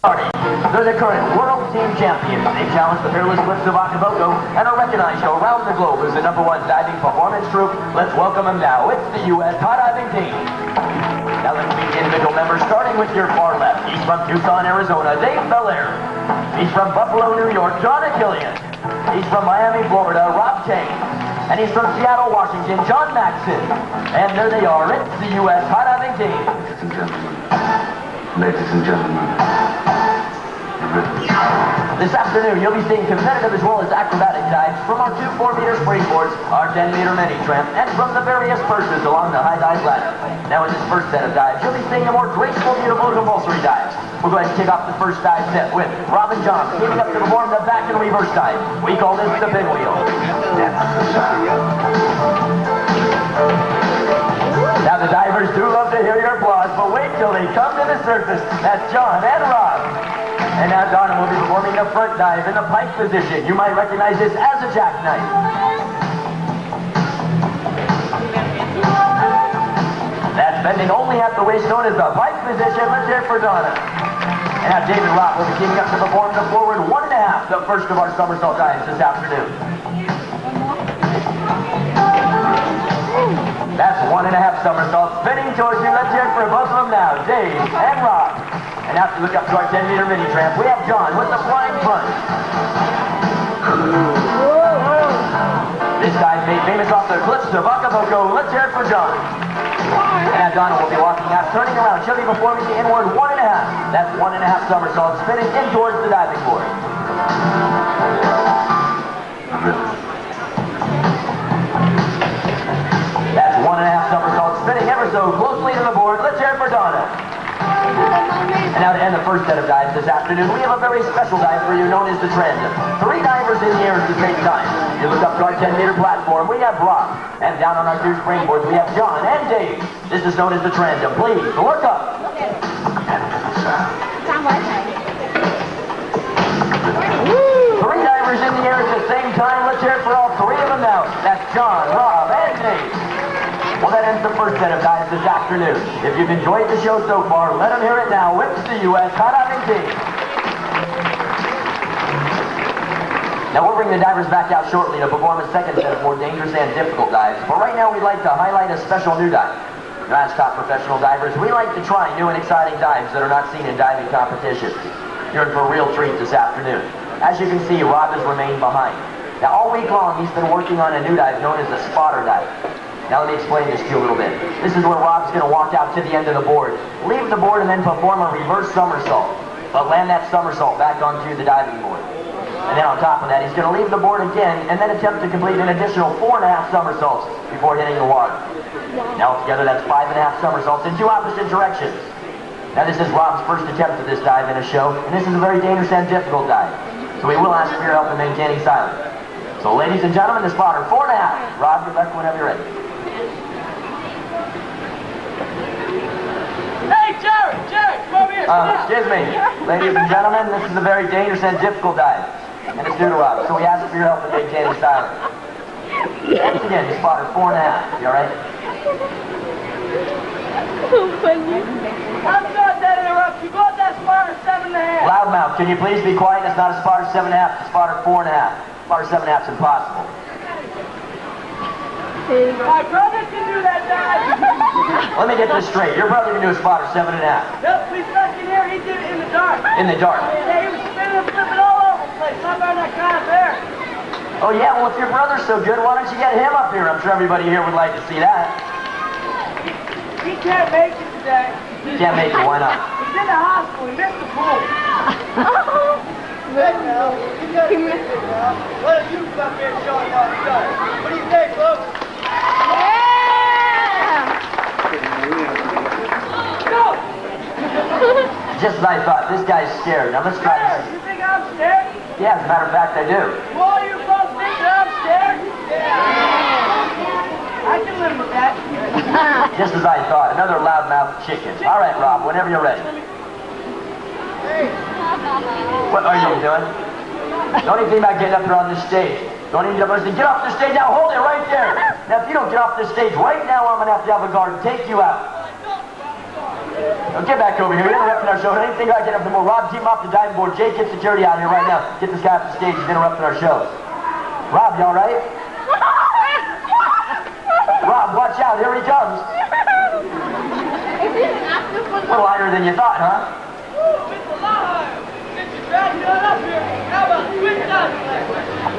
They're the current World Team Champions. They challenge the fearless Cliffs of Acapulco and are recognized around the globe as the #1 diving performance troupe. Let's welcome them now. It's the U.S. High Diving Team. Now let's meet the individual members, starting with your far left. He's from Tucson, Arizona, Dave Belair. He's from Buffalo, New York, John Achillian. He's from Miami, Florida, Rob Chang. And he's from Seattle, Washington, John Maxson. And there they are. It's the U.S. High Diving Team. Ladies and gentlemen. This afternoon, you'll be seeing competitive as well as acrobatic dives from our 2 4-meter springboards, our 10-meter mini tramp, and from the various perches along the high dive ladder. Now, in this first set of dives, you'll be seeing a more graceful, beautiful compulsory dive. We'll go ahead and kick off the first dive set with Robin John teaming up to perform the back and reverse dive. We call this the pinwheel. Now, the divers do love to hear your applause, but wait till they come to the surface. That's John and Rob. And now Donna will be performing the front dive in the pike position. You might recognize this as a jackknife. That's bending only at the waist, known as the pike position. Let's hear it for Donna. And now David Rock will be teaming up to perform the forward 1.5, the first of our somersault dives this afternoon. That's 1.5 somersaults spinning towards you. Let's hear it for both of them now, Dave and Rob. And now to look up to our 10-meter mini tramp, we have John with the flying punch. This dive made famous off the cliffs of Acapulco. Let's hear it for John. And now Donna will be walking out, turning around. She'll be performing the inward 1.5. That's 1.5 somersaults spinning in towards the diving board. That's 1.5 somersaults spinning ever so closely to the board. Let's hear it for Donna. And now to end the first set of dives this afternoon, we have a very special dive for you known as the Transom. 3 divers in the air at the same time. You look up to our 10-meter platform, we have Rob. And down on our 2 springboards, we have John and Dave. This is known as the Transom. Please, look up. 3 divers in the air at the same time. Let's hear it for all 3 of them now. That's John, Rob, and Dave. Well, that ends the first set of dives this afternoon. If you've enjoyed the show so far, let them hear it now with the U.S. High Diving Team. Now, we'll bring the divers back out shortly to perform a second set of more dangerous and difficult dives. But right now, we'd like to highlight a special new dive. Now, as top professional divers, we like to try new and exciting dives that are not seen in diving competitions. You're in for a real treat this afternoon. As you can see, Rob has remained behind. Now, all week long, he's been working on a new dive known as the spotter dive. Now let me explain this to you a little bit. This is where Rob's going to walk out to the end of the board, leave the board, and then perform a reverse somersault, but land that somersault back onto the diving board. And then on top of that, he's going to leave the board again and then attempt to complete an additional 4.5 somersaults before hitting the water. Now altogether, that's 5.5 somersaults in 2 opposite directions. Now this is Rob's first attempt at this dive in a show, and this is a very dangerous and difficult dive. So we will ask for your help in maintaining silence. So ladies and gentlemen, the spotter, 4.5. Rob, get back whenever you're ready. Jerry, come over here. Excuse me, ladies and gentlemen, this is a very dangerous and difficult dive, and it's due to Rob, so we ask for your help in maintaining silence. Once again, the spotter, 4.5. You all right? I'm sorry that interrupts you. Go with that spotter 7.5. Loudmouth, can you please be quiet? It's not a spotter 7.5, it's a spotter 4.5. Spotter 7.5 is impossible. My brother can do that dive. Let me get this straight. Your brother can do a spotter 7.5. Nope, we stuck in here. He did it in the dark. In the dark. Yeah, he was spinning and flipping all over the place. How about that kind of there? Oh yeah, well if your brother's so good, why don't you get him up here? I'm sure everybody here would like to see that. He can't make it today. You can't make it, why not? He's in the hospital. He missed the pool. He missed it. What are you up here showing off? What do you think, folks? Go! Just as I thought, this guy's scared. Now let's try this. You think I'm scared? Yeah, as a matter of fact, I do. Well, you both think that I'm scared? Yeah. I can live with that. Just as I thought, another loudmouth chicken. All right, Rob, whenever you're ready. What are you doing? Don't even think about getting up here on this stage. Don't even get off the stage now. Hold it right there. Now, if you don't get off this stage right now, I'm going to have a guard take you out. Now get back over here. You're interrupting our show. Anything I get up the more. Rob, team off the diving board. Jake, get security out here right now. Get this guy off the stage. He's interrupting our show. Rob, you all right? Rob, watch out. Here he comes. A little higher than you thought, huh?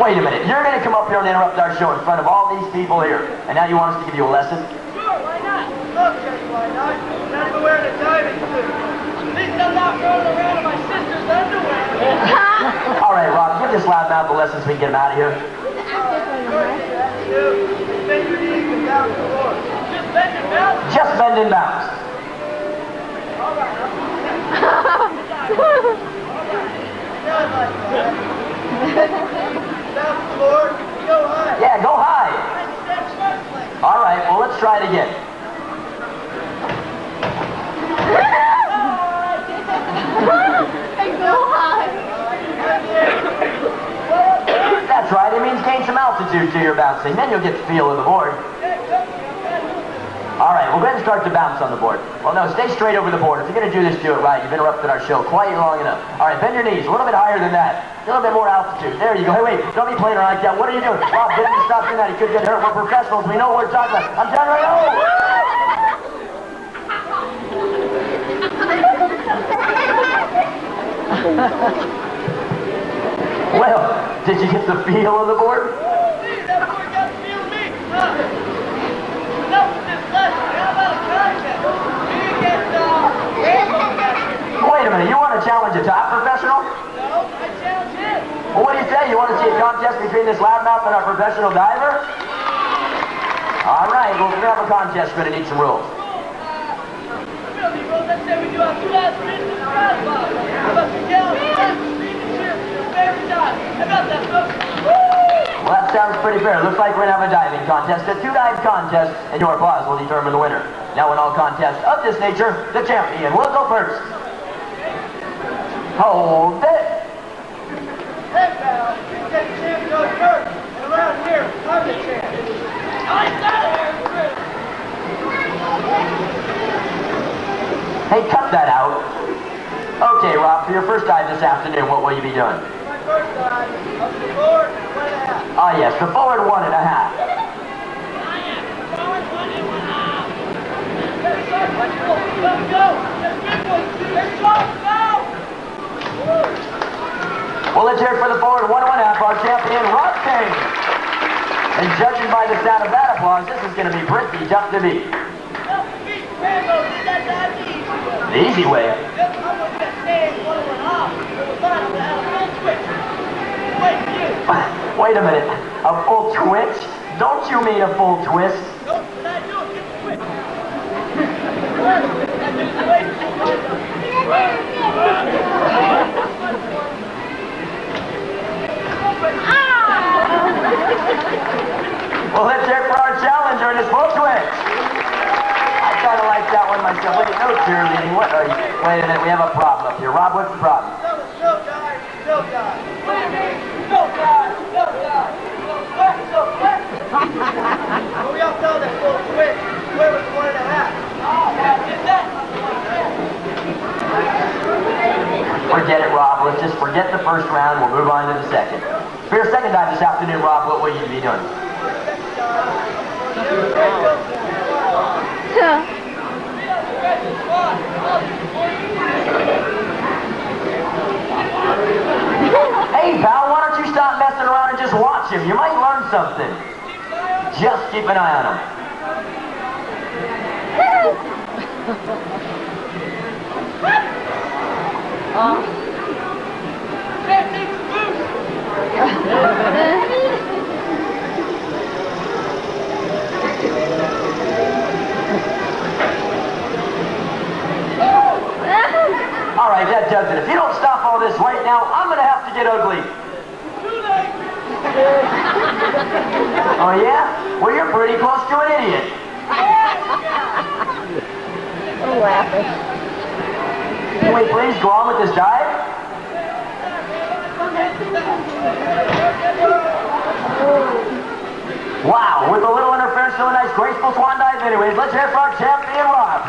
Wait a minute. You're going to come up here and interrupt our show in front of all these people here. And now you want us to give you a lesson? Sure, why not? Okay, why not? I'm not even wearing a diving suit. At least I'm not rolling around in my sister's underwear. All right, Rob, give this loudmouth a lesson so we can get him out of here. Bend your knees and bounce the floor. Just bend and bounce. Just bend and bounce. All right. Sounds like that. Bounce the floor. Go high. Yeah, go high. Step sharply. All right, well, let's try it again. That's right, it means gain some altitude to your bouncing. Then you'll get the feel of the board. All right, we'll go ahead and start to bounce on the board. Well, no, stay straight over the board. If you're going to do this, do it right. You've interrupted our show quite long enough. All right, bend your knees. A little bit higher than that. A little bit more altitude. There you go. Hey, wait, don't be playing around like that. What are you doing? Rob, get him to stop doing that. He could get hurt. We're professionals. We know what we're talking about. I'm done right now. Well, did you get the feel of the board? That board got the feel of me. Enough with this lesson. How about a contest? You get rainbow matches. Wait a minute. You want to challenge a top professional? No, I challenge him. Well, what do you say? You want to see a contest between this loudmouth and our professional diver? All right, well, if we're going to have a contest, we're going to need some rules. Really, rules. I say we do our 2 last minutes in the prize box. How about you yell, clap, scream, and cheer for your favorite dive? How about that, folks? Well, that sounds pretty fair. Looks like we're going to have a diving contest, a 2-dive contest, and your applause will determine the winner. Now, in all contests of this nature, the champion will go first. Hold it. Hey, pal, you said the champ goes first. And around here, I'm the champ. I got it! Hey, cut that out. Okay, Rob, for your first dive this afternoon, what will you be doing? My first dive, up the forward, 1.5. Ah, yes, the forward 1.5. Forward 1.5. Let's go! Let's get one! Let's go! Well, let's hear it for the forward 1.5, our champion, Rob King. And judging by the sound of that applause, this is going to be pretty tough to beat. The easy way. Wait a minute. A full twitch? Don't you mean a full twist? Well, let's hear it for our challenger in his full twitch. I kind of like that one myself. Wait, no cheerleading. What are you? Wait a minute, we have a problem up here. Rob, what's the problem? No dive, no dive. What do you mean? No dive, no dive. No what? Well, we all saw that full twitch. Where was 1.5? Oh, is that? Forget it, Rob. Let's just forget the first round. We'll move on to the second. For your second dive this afternoon, Rob, what will you be doing? Hey, pal, why don't you stop messing around and just watch him? You might learn something. Just keep an eye on him. All right, that does it. If you don't stop all this right now, I'm going to have to get ugly. Oh, yeah? Well, you're pretty close to an idiot. I'm laughing. Can we please go on with this dive? Wow, with a little interference, so a nice graceful swan dive anyways. Let's hear it for our champion, Rob.